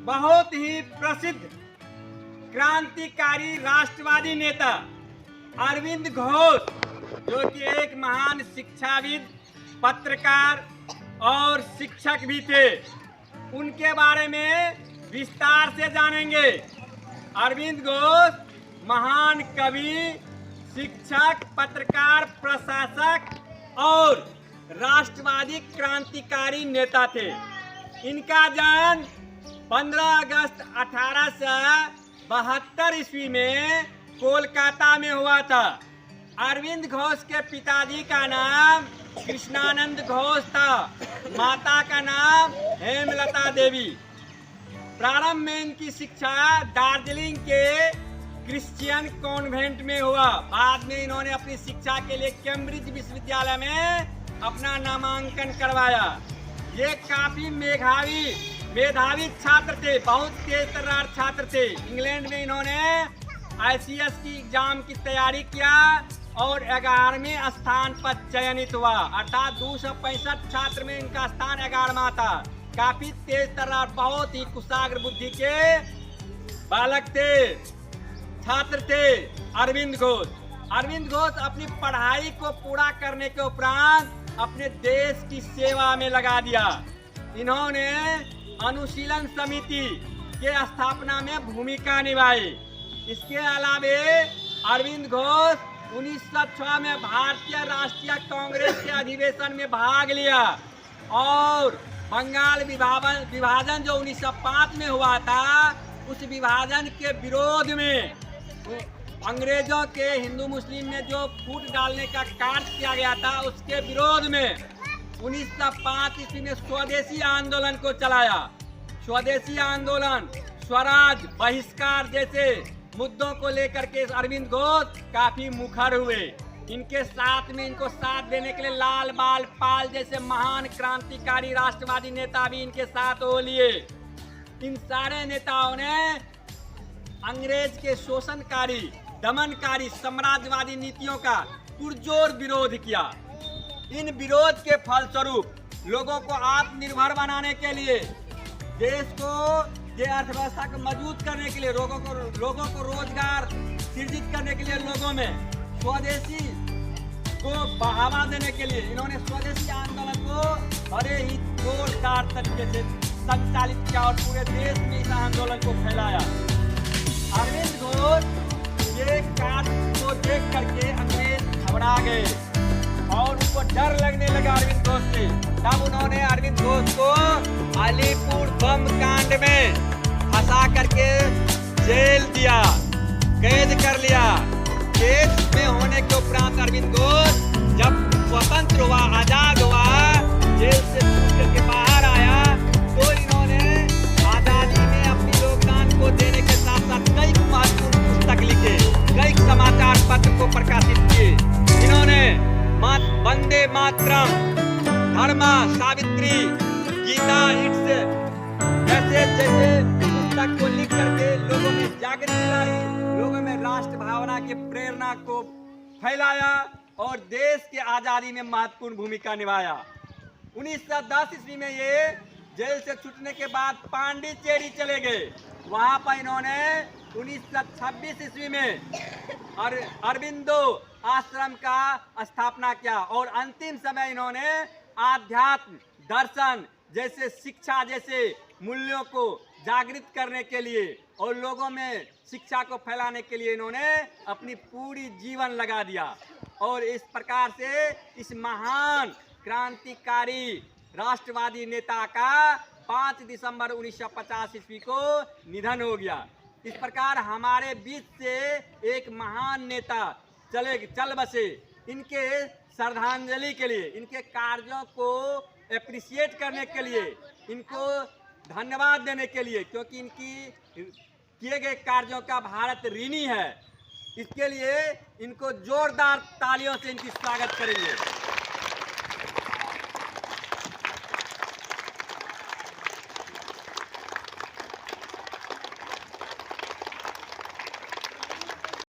बहुत ही प्रसिद्ध क्रांतिकारी राष्ट्रवादी नेता अरविंद घोष, जो कि एक महान शिक्षाविद, पत्रकार और शिक्षक भी थे, उनके बारे में विस्तार से जानेंगे। अरविंद घोष महान कवि, शिक्षक, पत्रकार, प्रशासक और राष्ट्रवादी क्रांतिकारी नेता थे। इनका जन्म 15 अगस्त 1872 ईस्वी में कोलकाता में हुआ था। अरविंद घोष के पिताजी का नाम कृष्णानंद घोष था, माता का नाम हेमलता देवी। प्रारंभ में इनकी शिक्षा दार्जिलिंग के क्रिश्चियन कॉन्वेंट में हुआ। बाद में इन्होंने अपनी शिक्षा के लिए कैम्ब्रिज विश्वविद्यालय में अपना नामांकन करवाया। ये काफी मेधावी छात्र थे, बहुत तेज तर्रार छात्र थे। इंग्लैंड में इन्होंने ICS की एग्जाम की तैयारी किया और 11वें स्थान पर चयनित हुआ, अर्थात 265 छात्र में इनका स्थान 11वां था। काफी तेज तर्रार, बहुत ही कुशाग्र बुद्धि के बालक थे, छात्र थे अरविंद घोष। अरविंद घोष अपनी पढ़ाई को पूरा करने के उपरांत अपने देश की सेवा में लगा दिया। इन्होंने अनुशीलन समिति के स्थापना में भूमिका निभाई। इसके अलावे अरविंद घोष 1906 में भारतीय राष्ट्रीय कांग्रेस के अधिवेशन में भाग लिया और बंगाल विभाजन जो 1905 में हुआ था, उस विभाजन के विरोध में अंग्रेजों के हिंदू मुस्लिम में जो फूट डालने का कार्य किया गया था, उसके विरोध में 1905 ईस्वी में स्वदेशी आंदोलन को चलाया। स्वदेशी आंदोलन, स्वराज, बहिष्कार जैसे मुद्दों को लेकर के अरविंद घोष काफी मुखर हुए। इनको साथ देने के लिए लाल बाल पाल जैसे महान क्रांतिकारी राष्ट्रवादी नेता भी इनके साथ हो लिए। इन सारे नेताओं ने अंग्रेज के शोषणकारी, दमनकारी, साम्राज्यवादी नीतियों का पुरजोर विरोध किया। इन विरोध के फलस्वरूप लोगों को आत्मनिर्भर बनाने के लिए, देश को के अर्थव्यवस्था को मजबूत करने के लिए, लोगों को रोजगार सृजित करने के लिए, लोगों में स्वदेशी को बढ़ावा देने के लिए इन्होंने स्वदेशी आंदोलन को बड़े ही जोरदार तरीके से संचालित किया और पूरे देश में इस आंदोलन को फैलाया। अरविंद घोष ये कार्य को देख करके अंग्रेज घबरा गए और उनको डर लगने लगा अरविंद घोष से। तब उन्होंने अरविंद घोष को अलीपुर बम कांड में फंसा करके जेल दिया, कैद कर लिया। कैद में होने के उपरांत अरविंद घोष जब स्वतंत्र हुआ, आजाद हुआ, जेल से छूट करके बाहर आया, तो इन्होंने आजादी में अपनी योगदान को देने के साथ साथ कई महत्वपूर्ण पुस्तक लिखे, कई समाचार पत्र को प्रकाशित किए। इन्होंने वंदे मातरम, धर्मा, सावित्री, गीता, इट्स जैसे पुस्तक को लिख करके लोगों में जागृति लाई, लोगों में राष्ट्र भावना की प्रेरणा को फैलाया और देश के आजादी में महत्वपूर्ण भूमिका निभाया। 1910 ईस्वी में ये जेल से छूटने के बाद पांडिचेरी चले गए। वहां पर इन्होंने 1926 ईस्वी में अरविंदो आश्रम का स्थापना किया और अंतिम समय इन्होंने आध्यात्म, दर्शन जैसे शिक्षा जैसे मूल्यों को जागृत करने के लिए और लोगों में शिक्षा को फैलाने के लिए इन्होंने अपनी पूरी जीवन लगा दिया। और इस प्रकार से इस महान क्रांतिकारी राष्ट्रवादी नेता का 5 दिसंबर 1950 ईस्वी को निधन हो गया। इस प्रकार हमारे बीच से एक महान नेता चल बसे। इनके श्रद्धांजलि के लिए, इनके कार्यों को एप्रिशिएट करने के लिए, इनको धन्यवाद देने के लिए, क्योंकि इनकी किए गए कार्यों का भारत ऋणी है, इसके लिए इनको जोरदार तालियों से इनकी स्वागत करेंगे।